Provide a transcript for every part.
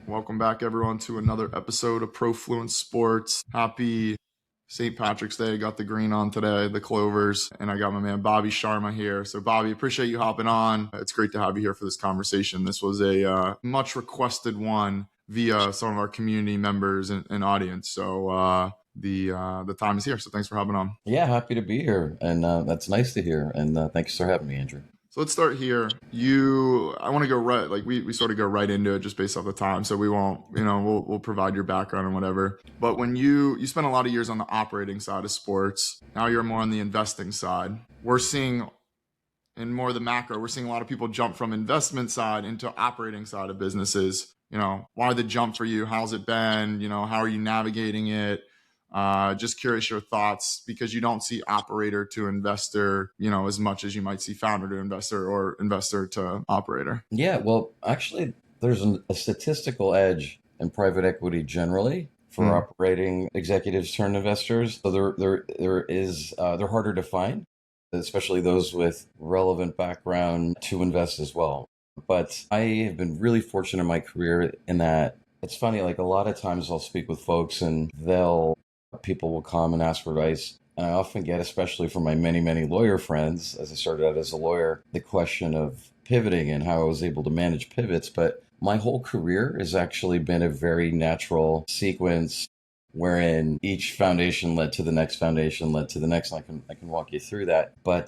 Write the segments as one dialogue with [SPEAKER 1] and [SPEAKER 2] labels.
[SPEAKER 1] Welcome back, everyone, to another episode of Profluent Sports. Happy St. Patrick's Day. Got the green on today, the Clovers, and I got my man Bobby Sharma here. So, Bobby, appreciate you hopping on. It's great to have you here for this conversation. This was a much requested one via some of our community members and audience. So, the time is here. So, thanks for hopping on.
[SPEAKER 2] Yeah, happy to be here, and that's nice to hear. And thanks for having me, Andrew.
[SPEAKER 1] So let's start here. I want to go right, like we sort of go right into it just based off the time. So we won't, we'll provide your background and whatever. But when you spent a lot of years on the operating side of sports, now you're more on the investing side. We're seeing in more of the macro, we're seeing a lot of people jump from investment side into operating side of businesses. Why the jump for you? How's it been? How are you navigating it? Just curious your thoughts, because you don't see operator to investor, as much as you might see founder to investor or investor to operator.
[SPEAKER 2] Yeah, well, actually, there's a statistical edge in private equity generally for operating executives turned investors. So they're harder to find, especially those with relevant background to invest as well. But I have been really fortunate in my career in that it's funny, like a lot of times I'll speak with folks and people will come and ask for advice. And I often get, especially from my many, many lawyer friends, as I started out as a lawyer, the question of pivoting and how I was able to manage pivots. But my whole career has actually been a very natural sequence wherein each foundation led to the next foundation, led to the next. And I can walk you through that. But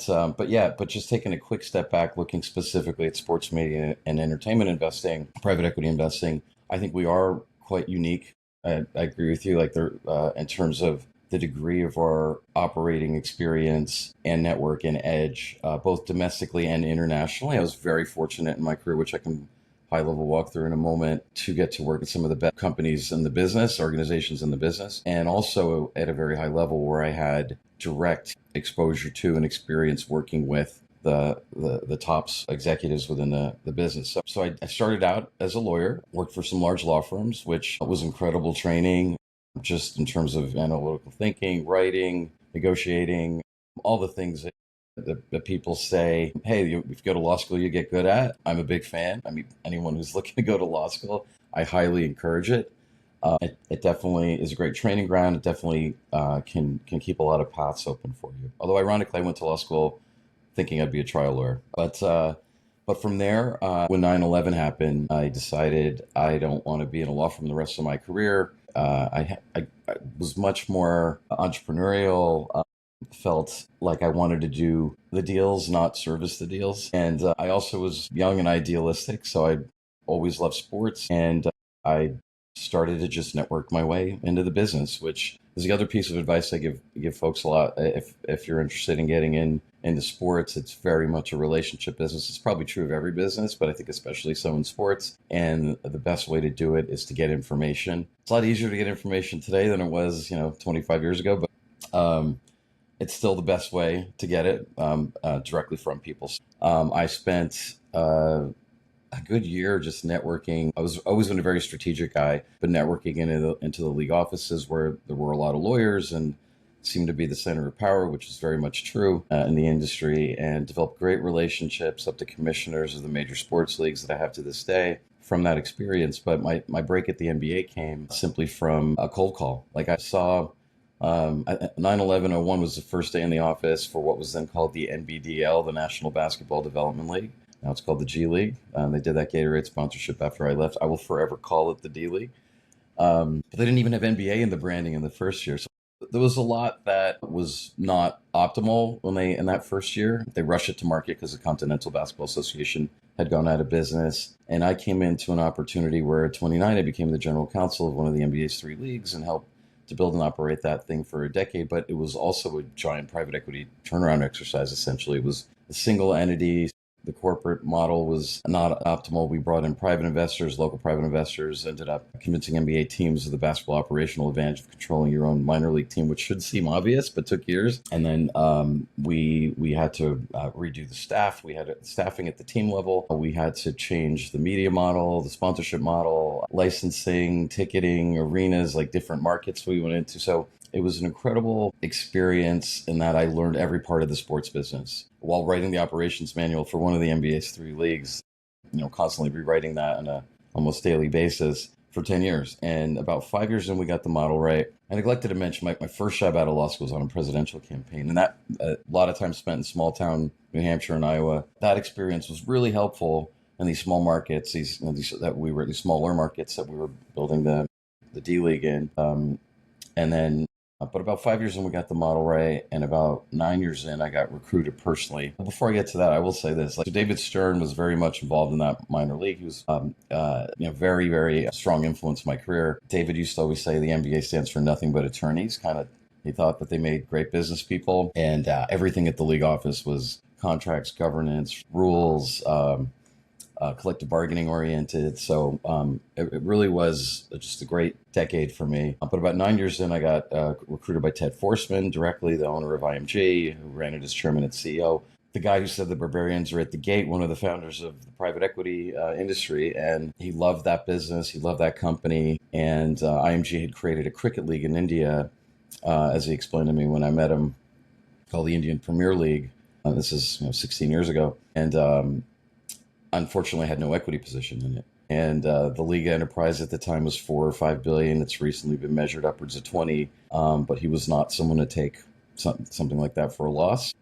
[SPEAKER 2] just taking a quick step back, looking specifically at sports media and entertainment investing, private equity investing, I think we are quite unique. I agree with you, in terms of the degree of our operating experience and network and edge, both domestically and internationally. I was very fortunate in my career, which I can high level walk through in a moment, to get to work at some of the best companies in the business, organizations in the business, and also at a very high level where I had direct exposure to and experience working with the tops executives within the business. So I started out as a lawyer, worked for some large law firms, which was incredible training, just in terms of analytical thinking, writing, negotiating, all the things that people say, hey, if you go to law school, you get good at. I'm a big fan. I mean, anyone who's looking to go to law school, I highly encourage it. It definitely is a great training ground. It definitely can keep a lot of paths open for you. Although ironically, I went to law school thinking I'd be a trial lawyer. But from there, when 9/11 happened, I decided I don't want to be in a law firm the rest of my career. I was much more entrepreneurial, felt like I wanted to do the deals, not service the deals. And I also was young and idealistic, so I always loved sports. And I started to just network my way into the business, which is the other piece of advice I give folks a lot. If you're interested in getting into sports, it's very much a relationship business. It's probably true of every business, but I think especially so in sports. And the best way to do it is to get information. It's a lot easier to get information today than it was, 25 years ago, but it's still the best way to get it directly from people. I spent a good year just networking. I was always been a very strategic guy, but networking into the league offices where there were a lot of lawyers and seemed to be the center of power, which is very much true in the industry, and developed great relationships up to commissioners of the major sports leagues that I have to this day from that experience. But my break at the NBA came simply from a cold call. Like I saw 9/11/01 was the first day in the office for what was then called the NBDL, the National Basketball Development League. Now it's called the G League. They did that Gatorade sponsorship after I left. I will forever call it the D League. But they didn't even have NBA in the branding in the first year. So there was a lot that was not optimal in that first year. They rushed it to market because the Continental Basketball Association had gone out of business. And I came into an opportunity where at 29, I became the general counsel of one of the NBA's 3 leagues and helped to build and operate that thing for a decade. But it was also a giant private equity turnaround exercise, essentially. It was a single entity. The corporate model was not optimal. We brought in private investors, local private investors, ended up convincing NBA teams of the basketball operational advantage of controlling your own minor league team, which should seem obvious, but took years. And then we had to redo the staff. We had staffing at the team level. We had to change the media model, the sponsorship model, licensing, ticketing, arenas, like different markets we went into. So it was an incredible experience in that I learned every part of the sports business while writing the operations manual for one of the NBA's 3 leagues, constantly rewriting that on a almost daily basis. for 10 years. And about 5 years in, we got the model right. I neglected to mention my first job out of law school was on a presidential campaign. And that a lot of time spent in small town New Hampshire and Iowa. That experience was really helpful in these small markets, these smaller markets that we were building the D League in. And then, but about 5 years in, we got the model right, and about 9 years in, I got recruited personally. Before I get to that, I will say this: so David Stern was very much involved in that minor league. He was, very, very strong influence in my career. David used to always say the NBA stands for nothing but attorneys. He thought that they made great business people, and everything at the league office was contracts, governance, rules. Collective bargaining oriented. So it really was just a great decade for me. But about 9 years in, I got recruited by Ted Forsman, directly the owner of IMG, who ran it as chairman and CEO. The guy who said the barbarians are at the gate, one of the founders of the private equity industry. And he loved that business. He loved that company. And IMG had created a cricket league in India, as he explained to me when I met him, called the Indian Premier League. This is 16 years ago. And unfortunately, I had no equity position in it. And the league enterprise at the time was 4 or 5 billion. It's recently been measured upwards of 20. But he was not someone to take something like that for a loss.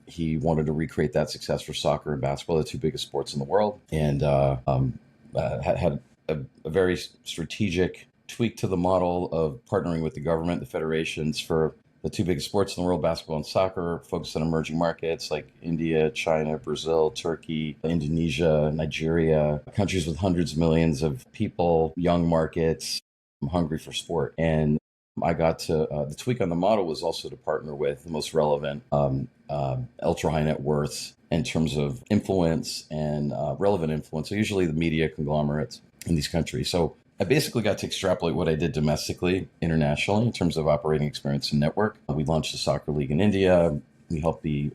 [SPEAKER 2] He wanted to recreate that success for soccer and basketball, the two biggest sports in the world, and had a very strategic tweak to the model of partnering with the government, the federations for the two biggest sports in the world, basketball and soccer, focused on emerging markets like India, China, Brazil, Turkey, Indonesia, Nigeria, countries with hundreds of millions of people, young markets, hungry for sport. And I got to, the tweak on the model was also to partner with the most relevant ultra high net worths in terms of influence and relevant influence. So usually the media conglomerates in these countries. So I basically got to extrapolate what I did domestically, internationally, in terms of operating experience and network. We launched a soccer league in India. We helped the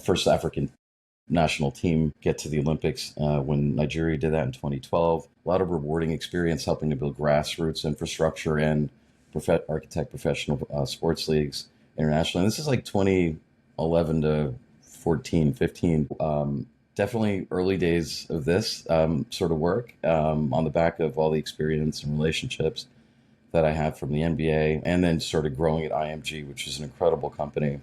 [SPEAKER 2] first African national team get to the Olympics when Nigeria did that in 2012. A lot of rewarding experience helping to build grassroots infrastructure and architect professional sports leagues internationally. And this is like 2011 to 14, 15. Definitely early days of this sort of work on the back of all the experience and relationships that I had from the NBA, and then started growing at IMG, which is an incredible company,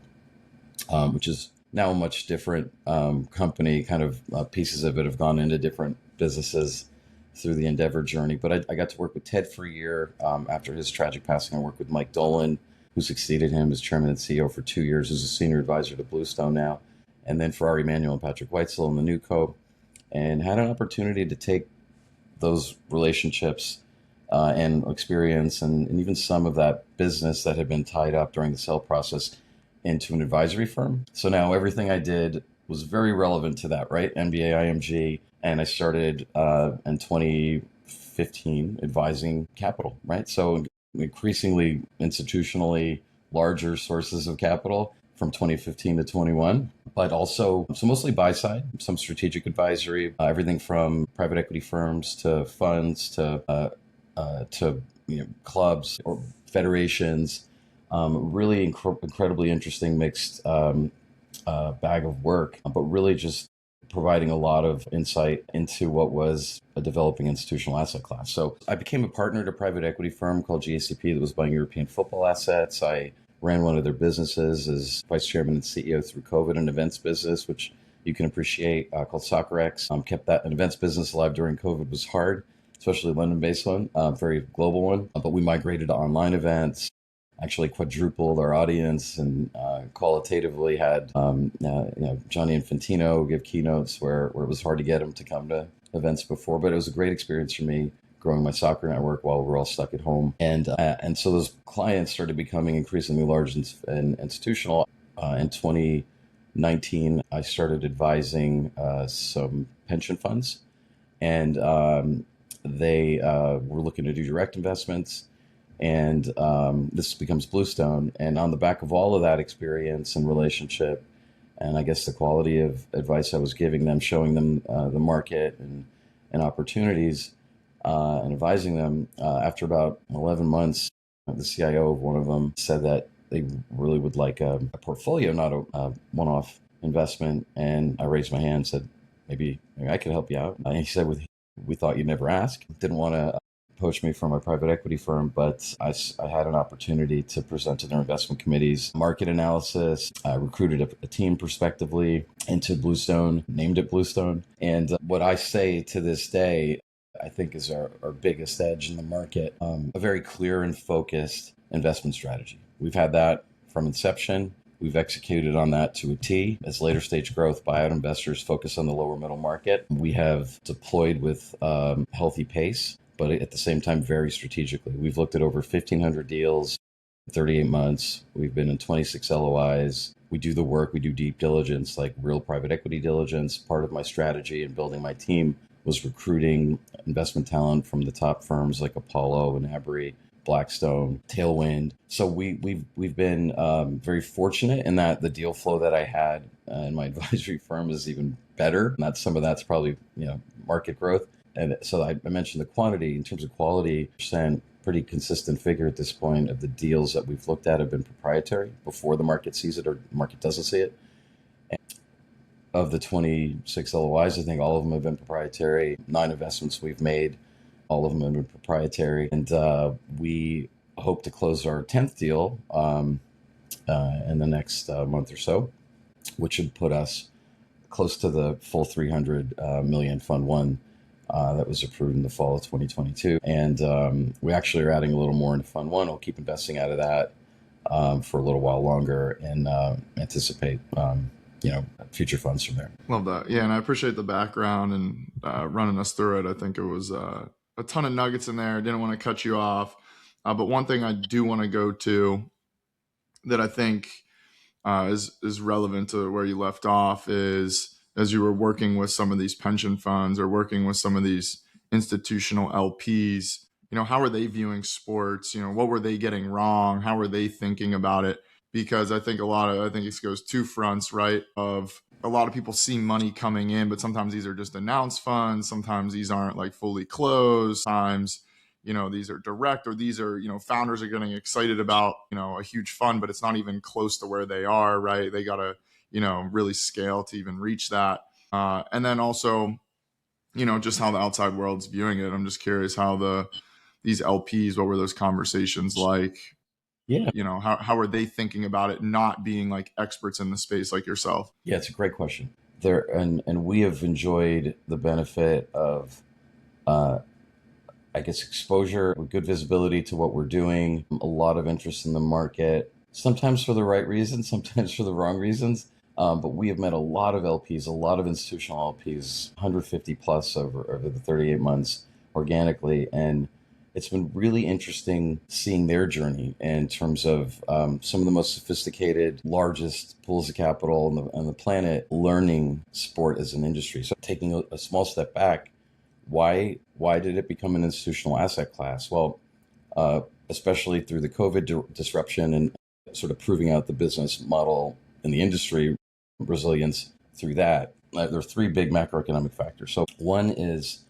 [SPEAKER 2] which is now a much different company. Kind of pieces of it have gone into different businesses through the Endeavor journey. But I got to work with Ted for a year after his tragic passing. I worked with Mike Dolan, who succeeded him as chairman and CEO for 2 years, who's a senior advisor to Bluestone now. And then for Ari Emanuel and Patrick Weitzel in the new co, and had an opportunity to take those relationships and experience and even some of that business that had been tied up during the sale process into an advisory firm. So now everything I did was very relevant to that, right? NBA, IMG, and I started in 2015 advising capital, right? So increasingly institutionally larger sources of capital from 2015 to 21, but also, so mostly buy side, some strategic advisory, everything from private equity firms to funds to clubs or federations. Really incredibly interesting mixed bag of work, but really just providing a lot of insight into what was a developing institutional asset class. So I became a partner at a private equity firm called GACP that was buying European football assets. I ran one of their businesses as vice chairman and CEO through COVID, an events business, which you can appreciate, called SoccerX. Kept that an events business alive during COVID was hard, especially a London-based one, very global one. But we migrated to online events, actually quadrupled our audience, and qualitatively had Johnny Infantino give keynotes where it was hard to get him to come to events before. But it was a great experience for me, growing my soccer network while we're all stuck at home. And so those clients started becoming increasingly large and institutional. In 2019, I started advising some pension funds, and they were looking to do direct investments. And this becomes Bluestone. And on the back of all of that experience and relationship, and I guess the quality of advice I was giving them, showing them the market and opportunities, and advising them, after about 11 months, the CIO of one of them said that they really would like a portfolio, not a one-off investment. And I raised my hand and said, maybe I could help you out. And he said, with We thought you'd never ask. Didn't want to poach me from a private equity firm, but I had an opportunity to present to their investment committees market analysis. I recruited a team prospectively into Bluestone, named it Bluestone. And what I say to this day, I think is our biggest edge in the market, a very clear and focused investment strategy. We've had that from inception. We've executed on that to a T. As later stage growth, buyout investors focus on the lower middle market. We have deployed with healthy pace, but at the same time, very strategically. We've looked at over 1,500 deals in 38 months. We've been in 26 LOIs. We do the work. We do deep diligence, like real private equity diligence. Part of my strategy in building my team was recruiting investment talent from the top firms like Apollo and Abry, Blackstone, Tailwind. So we've been very fortunate in that the deal flow that I had in my advisory firm is even better. And some of that's probably market growth. And so I mentioned the quantity. In terms of quality, percent, pretty consistent figure at this point of the deals that we've looked at have been proprietary before the market sees it or the market doesn't see it. And of the 26 LOIs, I think all of them have been proprietary. 9 investments we've made, all of them have been proprietary. And we hope to close our 10th deal in the next month or so, which would put us close to the full 300 million Fund 1 that was approved in the fall of 2022. And we actually are adding a little more into Fund 1. We'll keep investing out of that for a little while longer and anticipate future funds from there.
[SPEAKER 1] Love that. Yeah, and I appreciate the background and running us through it. I think it was a ton of nuggets in there. I didn't want to cut you off. But one thing I do want to go to that I think is relevant to where you left off is, as you were working with some of these pension funds or working with some of these institutional LPs, how are they viewing sports? What were they getting wrong? How were they thinking about it? Because I think it goes two fronts, right? Of a lot of people see money coming in, but sometimes these are just announced funds. Sometimes these aren't like fully closed. Sometimes, these are direct, or these are, founders are getting excited about, a huge fund, but it's not even close to where they are, right? They got to, really scale to even reach that. And then also, just how the outside world's viewing it. I'm just curious how these LPs, what were those conversations like?
[SPEAKER 2] Yeah.
[SPEAKER 1] How are they thinking about it, not being like experts in the space like yourself?
[SPEAKER 2] Yeah, it's a great question. And we have enjoyed the benefit of, exposure, good visibility to what we're doing, a lot of interest in the market, sometimes for the right reasons, sometimes for the wrong reasons. But we have met a lot of LPs, a lot of institutional LPs, 150 plus over the 38 months organically. And it's been really interesting seeing their journey in terms of some of the most sophisticated, largest pools of capital on the planet learning sport as an industry. So taking a small step back, why did it become an institutional asset class? Well, especially through the COVID disruption and sort of proving out the business model in the industry, resilience through that. There are 3 big macroeconomic factors. So one is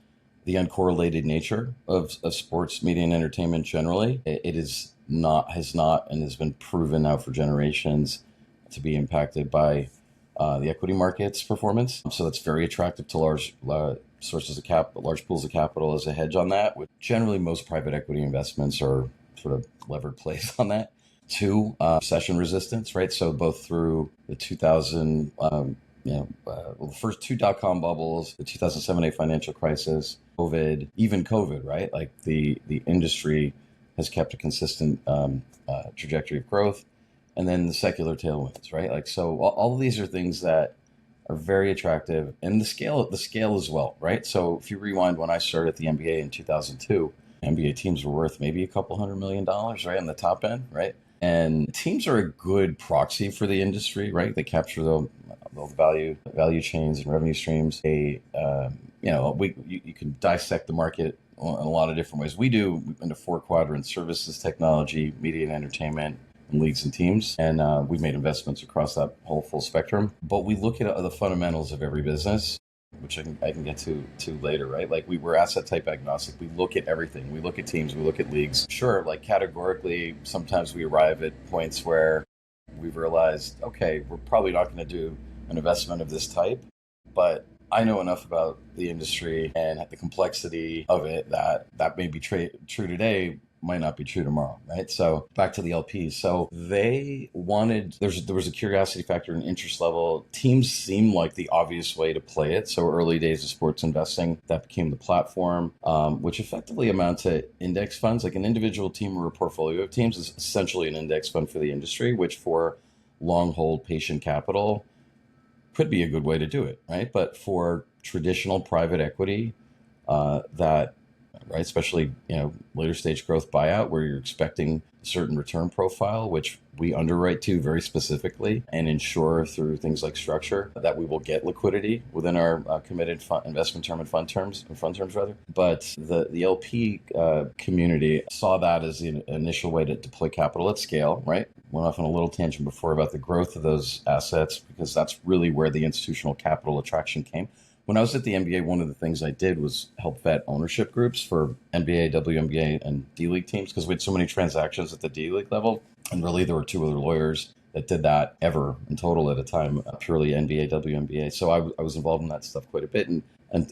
[SPEAKER 2] the uncorrelated nature of sports, media, and entertainment generally. It has not, and has been proven now for generations to be impacted by the equity market's performance. So that's very attractive to large sources of capital, large pools of capital as a hedge on that. With generally, most private equity investments are sort of levered plays on that. 2, recession resistance, right? So both through the 2000, the first 2 dot-com bubbles, the 2007-8 financial crisis, COVID, right? Like the industry has kept a consistent trajectory of growth. And then the secular tailwinds, right? Like, so all of these are things that are very attractive, and the scale as well, right? So if you rewind when I started at the NBA in 2002, NBA teams were worth maybe a couple $100 million, right? On the top end, right? And teams are a good proxy for the industry, right? They capture the value chains and revenue streams. You can dissect the market in a lot of different ways. We do into 4 quadrants: services, technology, media and entertainment, and leagues and teams. And we've made investments across that whole full spectrum. But we look at the fundamentals of every business, which I can get to later, right? Like we're asset type agnostic. We look at everything. We look at teams. We look at leagues. Sure, like categorically, sometimes we arrive at points where we've realized, okay, we're probably not going to do an investment of this type, but I know enough about the industry and the complexity of it that may be true today might not be true tomorrow, right? So back to the LPs. So they wanted there was a curiosity factor and interest level. Teams seemed like the obvious way to play it. So early days of sports investing, that became the platform, which effectively amount to index funds. Like an individual team or a portfolio of teams is essentially an index fund for the industry, which for long hold patient capital could be a good way to do it, right? But for traditional private equity, that right, especially later stage growth buyout where you're expecting a certain return profile, which we underwrite to very specifically and ensure through things like structure that we will get liquidity within our committed investment term and fund terms rather. But the LP community saw that as the initial way to deploy capital at scale, right? Went off on a little tangent before about the growth of those assets because that's really where the institutional capital attraction came. When I was at the NBA, one of the things I did was help vet ownership groups for NBA, WNBA, and D League teams because we had so many transactions at the D League level. And really, there were two other lawyers that did that ever in total at a time, purely NBA, WNBA. So I was involved in that stuff quite a bit, and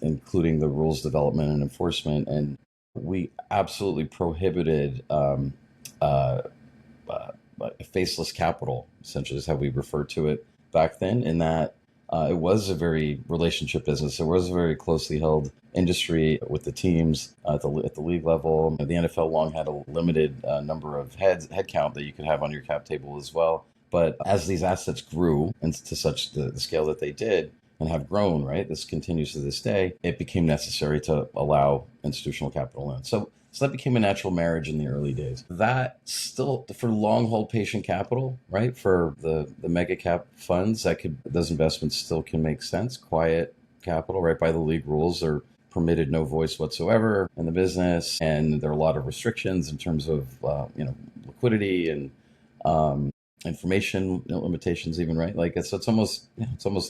[SPEAKER 2] including the rules development and enforcement. And we absolutely prohibited uh, faceless capital, essentially, is how we referred to it back then, in that it was a very relationship business. It was a very closely held industry with the teams at the league level. The NFL long had a limited number of head count that you could have on your cap table as well. But as these assets grew into such the scale that they did and have grown, right, this continues to this day, it became necessary to allow institutional capital in. So that became a natural marriage in the early days. That still, for long hold patient capital, right? For the mega cap funds, those investments still can make sense. Quiet capital, right? By the league rules, are permitted no voice whatsoever in the business, and there are a lot of restrictions in terms of liquidity and information limitations, even, right? Like it's almost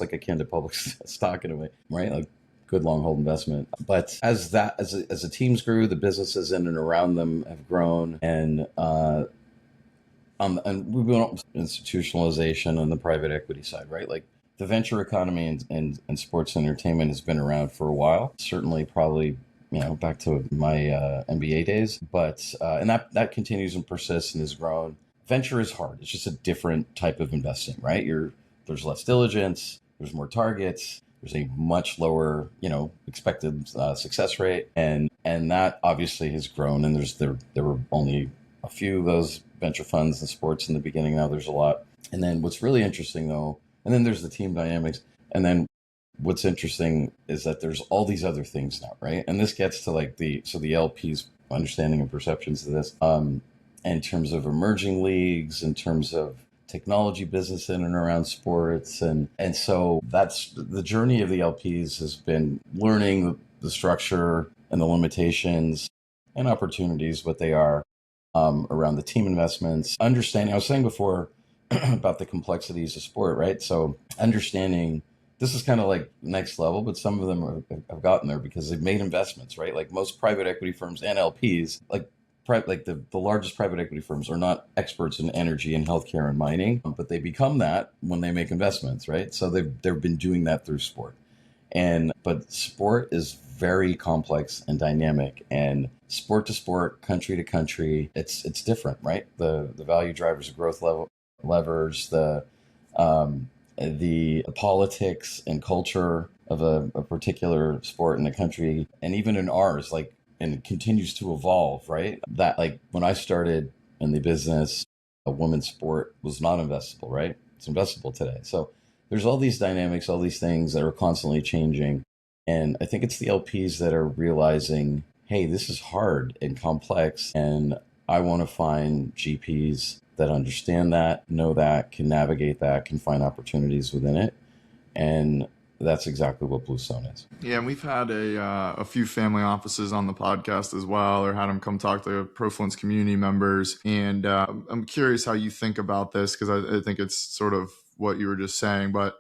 [SPEAKER 2] like akin to public stock in a way, right? Like good long hold investment. But as the teams grew, the businesses in and around them have grown, and we've been on institutionalization on the private equity side, right? Like the venture economy and sports entertainment has been around for a while. Certainly, probably back to my MBA days, but and that continues and persists and has grown. Venture is hard. It's just a different type of investing, right? There's less diligence. There's more targets. There's a much lower, expected success rate, and that obviously has grown. And there were only a few of those venture funds in sports in the beginning. Now there's a lot. And then what's really interesting though, and then there's the team dynamics, and then what's interesting is that there's all these other things now, right? And this gets to like the LP's understanding and perceptions of this, in terms of emerging leagues, in terms of technology business in and around sports. And so that's the journey of the LPs, has been learning the structure and the limitations and opportunities, what they are, around the team investments. Understanding, I was saying before about the complexities of sport, right? So understanding this is kind of like next level, but some of them have gotten there because they've made investments, right? Like most private equity firms and LPs, like the largest private equity firms are not experts in energy and healthcare and mining, but they become that when they make investments, right? So they've been doing that through sport. But sport is very complex and dynamic, and sport to sport, country to country, it's different, right? The value drivers, of growth levers, the politics and culture of a particular sport in a country, and even in ours, like, and it continues to evolve, right? That, like, when I started in the business, a women's sport was not investable, right? It's investable today. So there's all these dynamics, all these things that are constantly changing. And I think it's the LPs that are realizing, hey, this is hard and complex, and I want to find GPs that understand that, know that, can navigate that, can find opportunities within it. And that's exactly what Bluestone is.
[SPEAKER 1] Yeah, and we've had a few family offices on the podcast as well, or had them come talk to Profluence community members. And I'm curious how you think about this, because I think it's sort of what you were just saying, but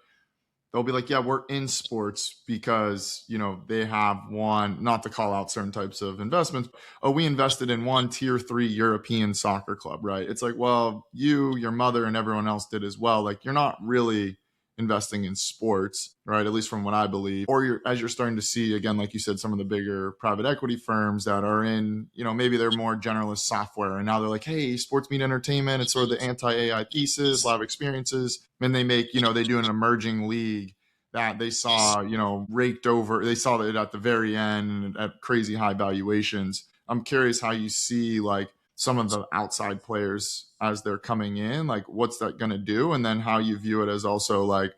[SPEAKER 1] they'll be like, yeah, we're in sports because, they have one, not to call out certain types of investments. Oh, we invested in one tier 3 European soccer club, right? It's like, well, your mother and everyone else did as well. Like, you're not really investing in sports, right? At least from what I believe. Or as you're starting to see, again, like you said, some of the bigger private equity firms that are in, maybe they're more generalist software. And now they're like, hey, sports media entertainment, it's sort of the anti-AI thesis, live experiences. And they make, they do an emerging league that they saw, raked over. They saw it at the very end at crazy high valuations. I'm curious how you see like some of the outside players as they're coming in, like what's that going to do? And then how you view it as also like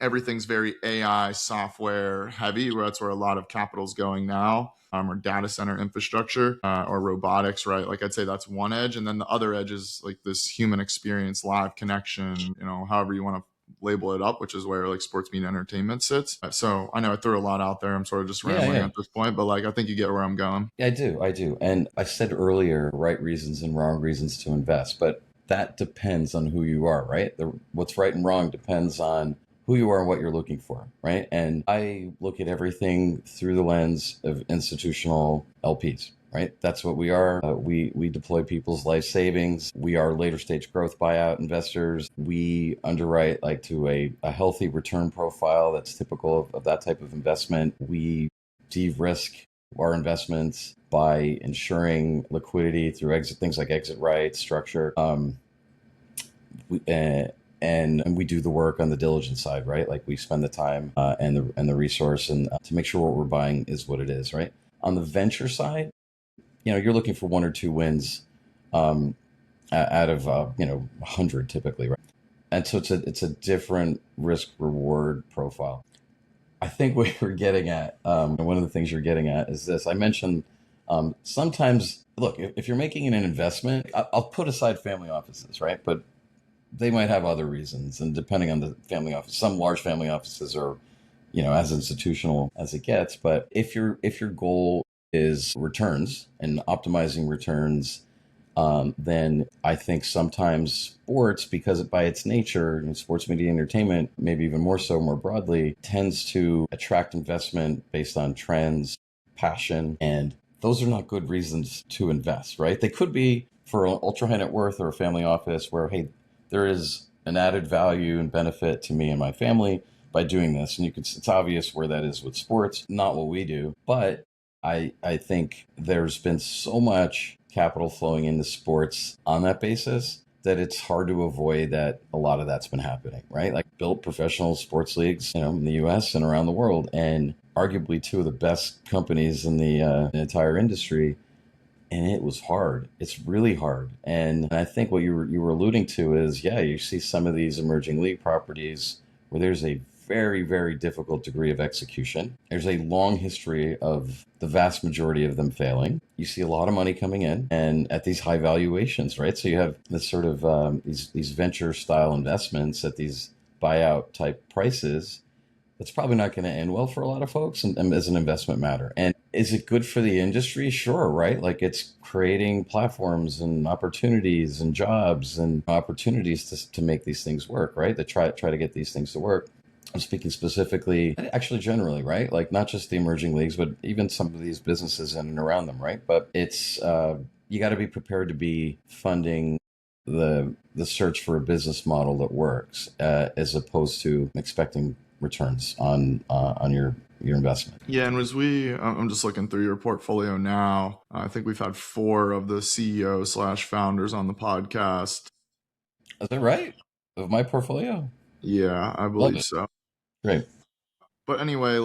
[SPEAKER 1] everything's very AI software heavy, where that's where a lot of capital's going now, or data center infrastructure, or robotics, right? Like I'd say that's one edge. And then the other edge is like this human experience, live connection, however you want to label it up, which is where like sports media entertainment sits. So I know I threw a lot out there. I'm sort of just rambling at this point, but like I think you get where I'm going.
[SPEAKER 2] Yeah, I do. And I said earlier, right reasons and wrong reasons to invest, but that depends on who you are, right? What's right and wrong depends on who you are and what you're looking for, right? And I look at everything through the lens of institutional LPs, right? That's what we are. We deploy people's life savings. We are later stage growth buyout investors. We underwrite like to a healthy return profile that's typical of that type of investment. We de-risk our investments by ensuring liquidity through things like exit rights, structure. And we do the work on the diligence side, right? Like we spend the time and the resource and to make sure what we're buying is what it is, right? On the venture side, you're looking for one or two wins out of 100 typically, right? And so it's a different risk reward profile. I think what you're getting at, one of the things you're getting at is this. I mentioned sometimes, look, if you're making an investment, I'll put aside family offices, right? But they might have other reasons, and depending on the family office, some large family offices are, as institutional as it gets. But if your goal is returns and optimizing returns, then I think sometimes sports, because by its nature, sports media entertainment, maybe even more so more broadly, tends to attract investment based on trends, passion, and those are not good reasons to invest, right? They could be for an ultra high net worth or a family office where, hey, there is an added value and benefit to me and my family by doing this. And it's obvious where that is with sports, not what we do. But I think there's been so much capital flowing into sports on that basis that it's hard to avoid that a lot of that's been happening, right? Like built professional sports leagues, in the US and around the world, and arguably two of the best companies in the entire industry. And it was hard. It's really hard. And I think what you were alluding to is, you see some of these emerging league properties where there's a very, very difficult degree of execution. There's a long history of the vast majority of them failing. You see a lot of money coming in and at these high valuations, right? So you have this sort of these venture style investments at these buyout type prices. That's probably not going to end well for a lot of folks and as an investment matter. And is it good for the industry? Sure, right? Like it's creating platforms and opportunities and jobs and opportunities to make these things work, right? To try to get these things to work. I'm speaking specifically, actually generally, right? Like not just the emerging leagues, but even some of these businesses in and around them, right? But it's, you got to be prepared to be funding the search for a business model that works as opposed to expecting returns on your investment.
[SPEAKER 1] Yeah, and I'm just looking through your portfolio now. I think we've had 4 of the CEO/founders on the podcast.
[SPEAKER 2] Is that right? Of my portfolio?
[SPEAKER 1] Yeah, I believe so.
[SPEAKER 2] Great.
[SPEAKER 1] But anyway,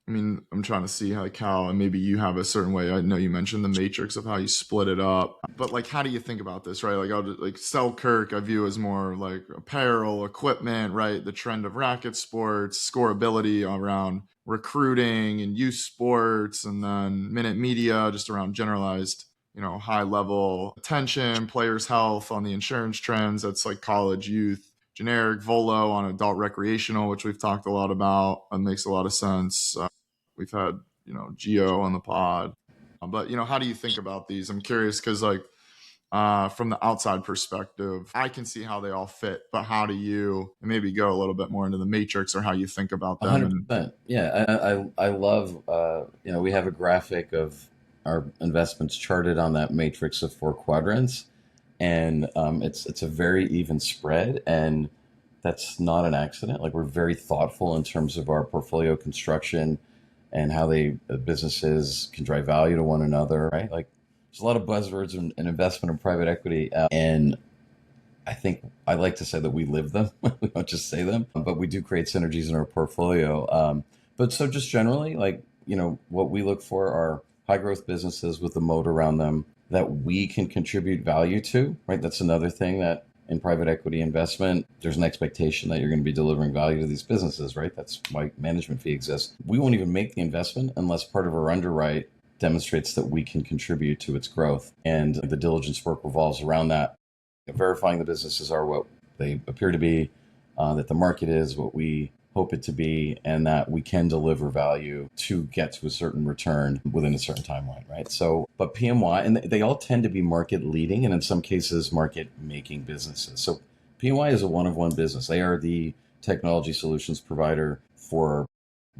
[SPEAKER 1] I'm trying to see how, and maybe you have a certain way. I know you mentioned the matrix of how you split it up, but how do you think about this, right? Like I'll just Selkirk, I view as more like apparel, equipment, right? The trend of racket sports, scoreability around recruiting and youth sports, and then Minute Media just around generalized, high level attention, players' health on the insurance trends. That's like college youth. Generic Volo on adult recreational, which we've talked a lot about. It makes a lot of sense. We've had, Geo on the pod. But, how do you think about these? I'm curious because, from the outside perspective, I can see how they all fit. But how do you maybe go a little bit more into the matrix or how you think about them?
[SPEAKER 2] 100%. Yeah, I love, we have a graphic of our investments charted on that matrix of 4 quadrants. And it's a very even spread. And That's not an accident. Like, we're very thoughtful in terms of our portfolio construction and how businesses can drive value to one another, right? Like, there's a lot of buzzwords in investment and private equity, and I think I like to say that we live them. We don't just say them, but we do create synergies in our portfolio. But so just generally, like, what we look for are high growth businesses with a moat around them that we can contribute value to, right? That's another thing that in private equity investment, there's an expectation that you're going to be delivering value to these businesses, right? That's why management fee exists. We won't even make the investment unless part of our underwrite demonstrates that we can contribute to its growth. And the diligence work revolves around that, verifying the businesses are what they appear to be, that the market is what we hope it to be, and that we can deliver value to get to a certain return within a certain timeline, right? So, but PMY, and they all tend to be market leading, and in some cases, market making businesses. So PMY is a one-of-one business. They are the technology solutions provider for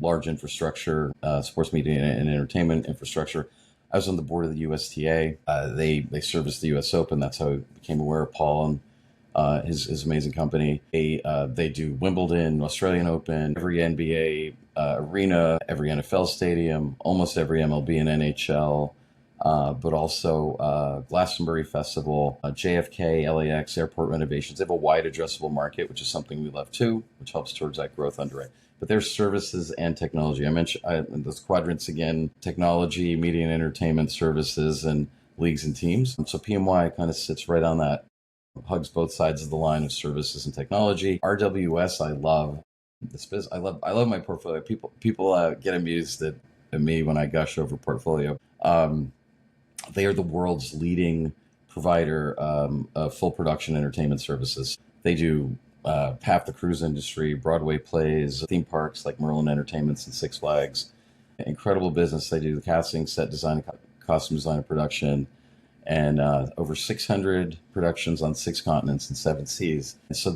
[SPEAKER 2] large infrastructure, sports media and entertainment infrastructure. I was on the board of the USTA. They service the U.S. Open. That's how I became aware of Paul and his amazing company. They do Wimbledon, Australian Open, every NBA arena, every NFL stadium, almost every MLB and NHL, but also Glastonbury Festival, JFK, LAX, airport renovations. They have a wide addressable market, which is something we love too, which helps towards that growth underwrite. But there's services and technology. I mentioned those quadrants again: technology, media and entertainment, services, and leagues and teams. So PMY kind of sits right on that, hugs both sides of the line of services and technology. RWS, I love this business. I love my portfolio. People get amused at me when I gush over portfolio. They are the world's leading provider of full production entertainment services. They do half the cruise industry, Broadway plays, theme parks like Merlin Entertainments and Six Flags. Incredible business. They do the casting, set design, costume design, and production, and over 600 productions on 6 continents and 7 seas. And so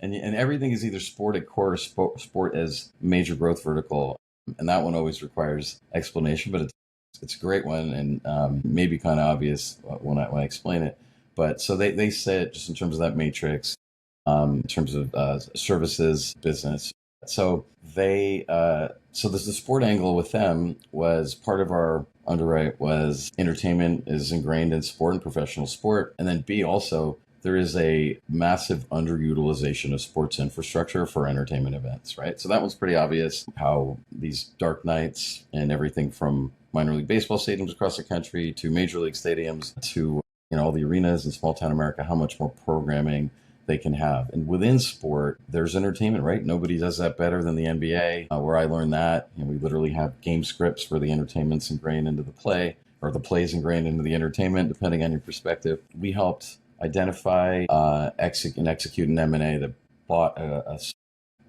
[SPEAKER 2] and everything is either sport at core or sport as major growth vertical. And that one always requires explanation, but it's a great one, and maybe kind of obvious when I explain it. But so they sit just in terms of that matrix, in terms of services business. So so there's the sport angle with them. Was part of our underwrite was entertainment is ingrained in sport and professional sport, and then B, also there is a massive underutilization of sports infrastructure for entertainment events, right? So that one's pretty obvious, how these dark nights and everything from minor league baseball stadiums across the country to major league stadiums to all the arenas in small town America, how much more programming they can have. And within sport, there's entertainment, right? Nobody does that better than the NBA, where I learned that. We literally have game scripts where the entertainment's ingrained into the play, or the play's ingrained into the entertainment, depending on your perspective. We helped identify, execute an M&A that bought a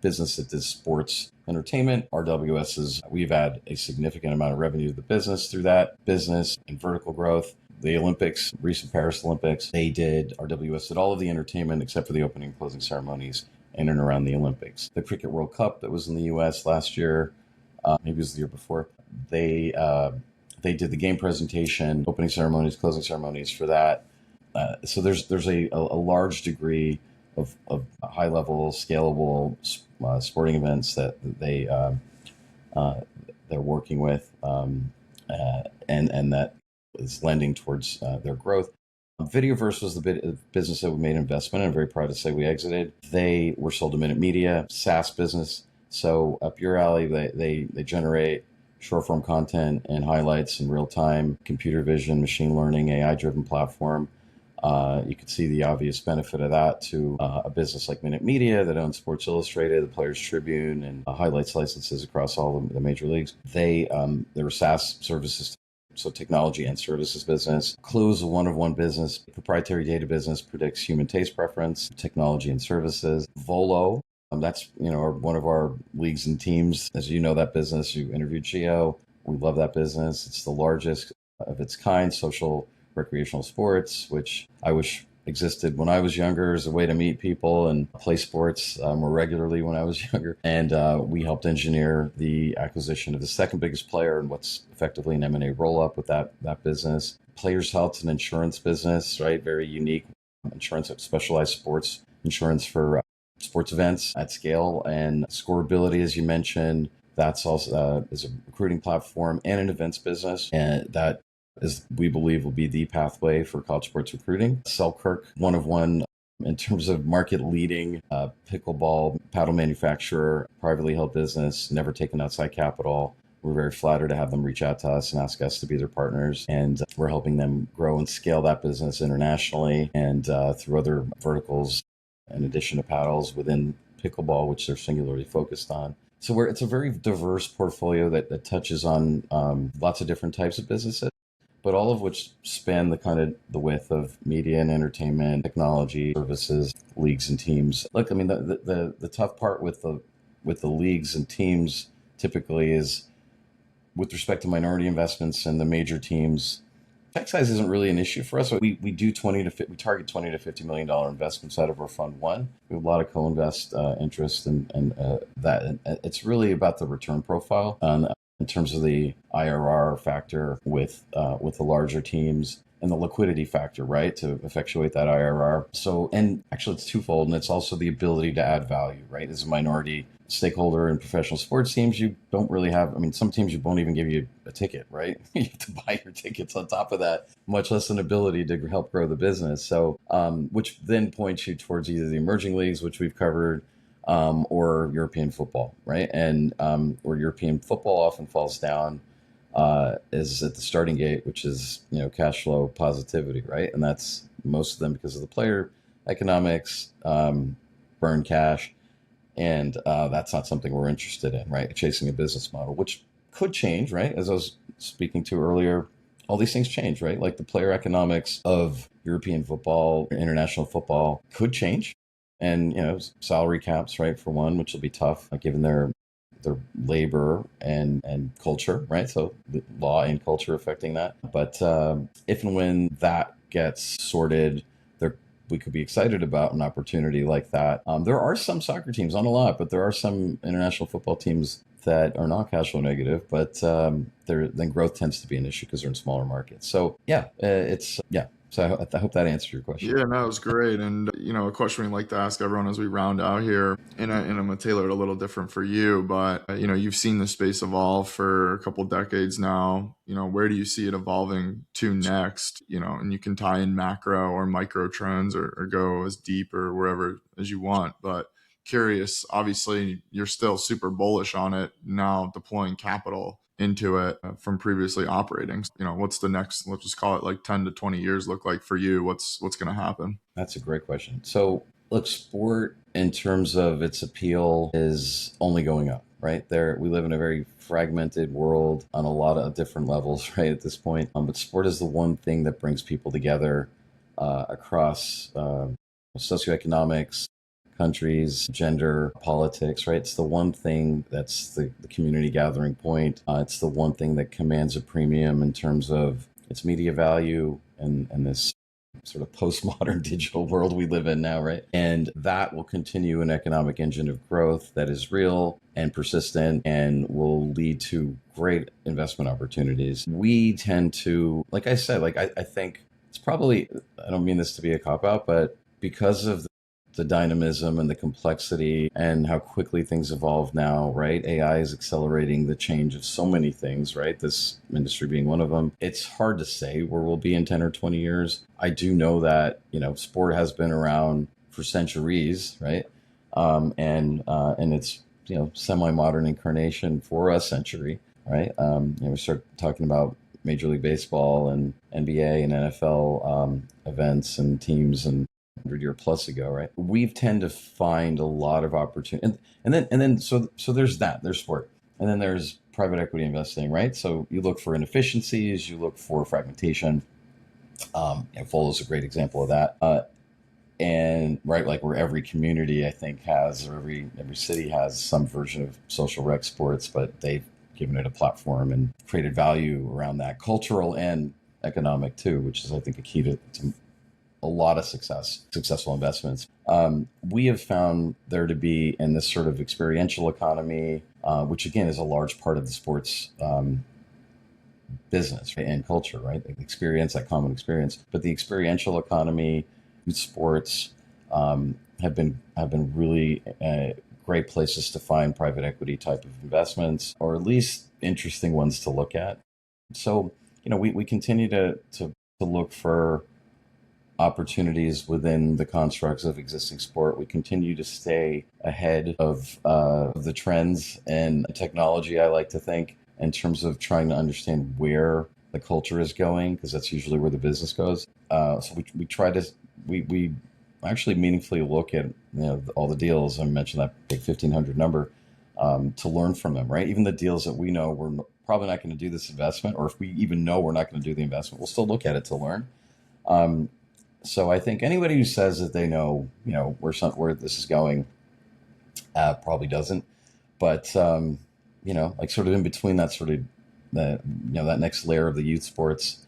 [SPEAKER 2] business that does sports entertainment. We've had a significant amount of revenue to the business through that business and vertical growth. The Olympics, recent Paris Olympics, RWS did all of the entertainment except for the opening and closing ceremonies in and around the Olympics. The Cricket World Cup that was in the U.S. last year, maybe it was the year before, they did the game presentation, opening ceremonies, closing ceremonies for that. So there's a large degree of high level, scalable sporting events that they're working with, and that is lending towards their growth. Videoverse was the business that we made an investment in. I'm very proud to say we exited. They were sold to Minute Media, SaaS business. So up your alley, they generate short form content and highlights in real time, computer vision, machine learning, AI driven platform. You could see the obvious benefit of that to a business like Minute Media that owns Sports Illustrated, the Players Tribune, and highlights licenses across all the major leagues. They were SaaS services, so technology and services business. Clue is a one-of-one business. Proprietary data business predicts human taste preference, technology and services. Volo, that's one of our leagues and teams. As you know that business, you interviewed Gio. We love that business. It's the largest of its kind, social recreational sports, which I wish existed when I was younger as a way to meet people and play sports more regularly when I was younger. And we helped engineer the acquisition of the second biggest player in what's effectively an M&A roll-up with that business. Players Health's an insurance business, right? Very unique insurance, specialized sports insurance for sports events at scale. And Scoreability, as you mentioned, that's also is a recruiting platform and an events business, and that is, we believe, will be the pathway for college sports recruiting. Selkirk, one of one in terms of market leading pickleball paddle manufacturer, privately held business, never taken outside capital. We're very flattered to have them reach out to us and ask us to be their partners. And we're helping them grow and scale that business internationally and through other verticals, in addition to paddles within pickleball, which they're singularly focused on. So it's a very diverse portfolio that touches on lots of different types of businesses, but all of which span the kind of the width of media and entertainment, technology, services, leagues and teams. Look, I mean, the tough part with the leagues and teams typically is with respect to minority investments and the major teams. Check size isn't really an issue for us. We do we target $20 to $50 million investments out of our fund one. We have a lot of co-invest interest and that. And it's really about the return profile in terms of the IRR factor with the larger teams and the liquidity factor, right, to effectuate that IRR. So, and actually it's twofold, and it's also the ability to add value, right? As a minority stakeholder in professional sports teams, you don't really have, I mean, some teams you won't even give you a ticket, right? You have to buy your tickets on top of that, much less an ability to help grow the business. So, which then points you towards either the emerging leagues, which we've covered, or European football, right? And where European football often falls down is at the starting gate, which is, cash flow positivity, right? And that's most of them because of the player economics, burn cash, and that's not something we're interested in, right? Chasing a business model, which could change, right? As I was speaking to earlier, all these things change, right? Like the player economics of European football, international football could change. And, salary caps, right, for one, which will be tough, given their labor and culture, right? So law and culture affecting that. But if and when that gets sorted, we could be excited about an opportunity like that. There are some soccer teams, not a lot, but there are some international football teams that are not cash flow negative, but then growth tends to be an issue because they're in smaller markets. So So I hope that answered your question.
[SPEAKER 1] Yeah, no, it was great. And, a question we like to ask everyone as we round out here, and I'm going to tailor it a little different for you, but, you've seen the space evolve for a couple decades now. Where do you see it evolving to next? And you can tie in macro or micro trends or go as deep or wherever as you want. But curious, obviously, you're still super bullish on it now, deploying capital into it from previously operating. What's the next, let's just call it like 10 to 20 years look like for you? What's going to happen?
[SPEAKER 2] That's a great question. So look, sport in terms of its appeal is only going up, right? We live in a very fragmented world on a lot of different levels, right, at this point. But sport is the one thing that brings people together across socioeconomics, countries, gender, politics, right? It's the one thing that's the community gathering point. It's the one thing that commands a premium in terms of its media value and this sort of postmodern digital world we live in now, right? And that will continue an economic engine of growth that is real and persistent and will lead to great investment opportunities. We tend to, like I said, I think it's probably, I don't mean this to be a cop-out, but because of the dynamism and the complexity and how quickly things evolve now, right? AI is accelerating the change of so many things, right? This industry being one of them. It's hard to say where we'll be in 10 or 20 years. I do know that, sport has been around for centuries, right? And it's, semi-modern incarnation for a century, right? We start talking about Major League Baseball and NBA and NFL events and teams and 100-year plus ago, right? We tend to find a lot of opportunity, and then so there's sport, and then there's private equity investing, right? So you look for inefficiencies, you look for fragmentation. Full is a great example of that, and right, like where every community I think has, or every city has some version of social rec sports, but they've given it a platform and created value around that, cultural and economic too, which is I think a key to a lot of successful investments. We have found there to be in this sort of experiential economy, which again is a large part of the sports business and culture, right? Experience, that common experience. But the experiential economy, sports, have been really great places to find private equity type of investments, or at least interesting ones to look at. So, we continue to look for opportunities within the constructs of existing sport. We continue to stay ahead of the trends and technology, I like to think, in terms of trying to understand where the culture is going, because that's usually where the business goes. So we try to, we actually meaningfully look at, all the deals. I mentioned that big 1,500 number, to learn from them, right? Even the deals that we know we're probably not going to do this investment, or if we even know we're not going to do the investment, we'll still look at it to learn. Um, so I think anybody who says that they know, where this is going, probably doesn't. But like sort of in between that sort of that next layer of the youth sports,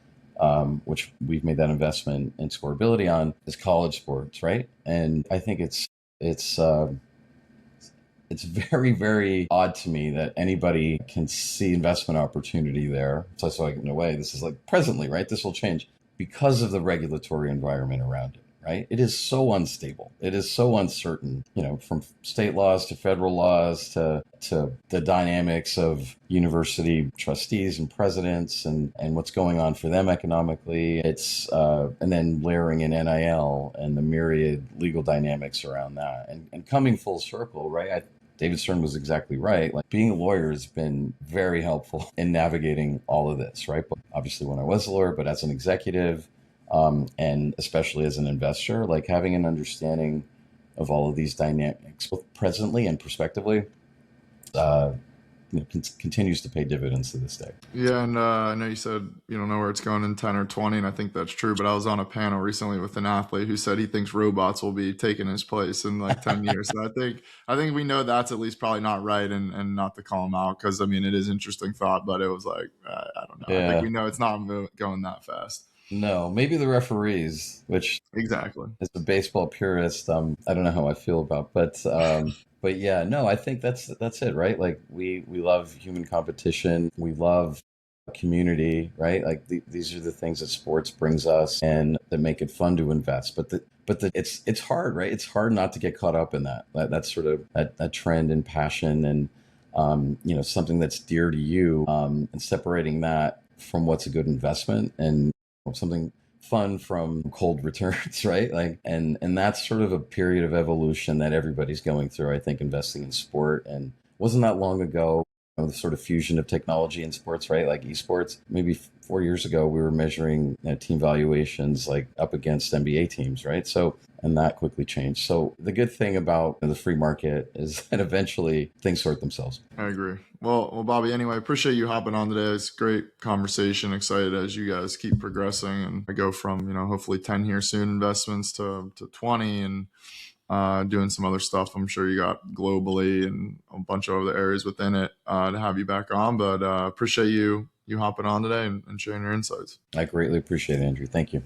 [SPEAKER 2] which we've made that investment in scoreability on, is college sports, right? And I think it's it's very, very odd to me that anybody can see investment opportunity there. So like, in a way, this is like presently, right? This will change because of the regulatory environment around it, right? It is so unstable. It is so uncertain, from state laws to federal laws to the dynamics of university trustees and presidents and what's going on for them economically. And then layering in NIL and the myriad legal dynamics around that. And coming full circle, right? David Stern was exactly right. Like, being a lawyer has been very helpful in navigating all of this, right? But obviously, when I was a lawyer, but as an executive, and especially as an investor, like having an understanding of all of these dynamics, both presently and prospectively, uh, continues to pay dividends to this day.
[SPEAKER 1] Yeah, and I know you said you don't know where it's going in 10 or 20, and I think that's true. But I was on a panel recently with an athlete who said he thinks robots will be taking his place in like 10 years. So I think we know that's at least probably not right, and not to call him out, because I mean it is interesting thought, but it was like I don't know. I think we
[SPEAKER 2] Yeah,
[SPEAKER 1] know it's not going that fast.
[SPEAKER 2] no, maybe the referees, which
[SPEAKER 1] Exactly.
[SPEAKER 2] as a baseball purist, I don't know how I feel about, but yeah, no, I think that's it, right? Like we love human competition, we love community, right? Like these are the things that sports brings us, and that make it fun to invest. It's hard, right? It's hard not to get caught up in that sort of that trend and passion, and something that's dear to you, and separating that from what's a good investment, and something fun from cold returns, right? Like, and that's sort of a period of evolution that everybody's going through, I think, investing in sport. And wasn't that long ago, the sort of fusion of technology in sports, right? Like esports. Maybe 4 years ago, we were measuring team valuations like up against NBA teams, right? So, and that quickly changed. So the good thing about the free market is that eventually things sort themselves.
[SPEAKER 1] I agree. Well, Bobby. Anyway, appreciate you hopping on today. It's a great conversation. Excited as you guys keep progressing, and I go from hopefully 10 here soon investments to 20, and doing some other stuff. I'm sure you got globally and a bunch of other areas within it, to have you back on. But appreciate you hopping on today and sharing your insights.
[SPEAKER 2] I greatly appreciate it, Andrew. Thank you.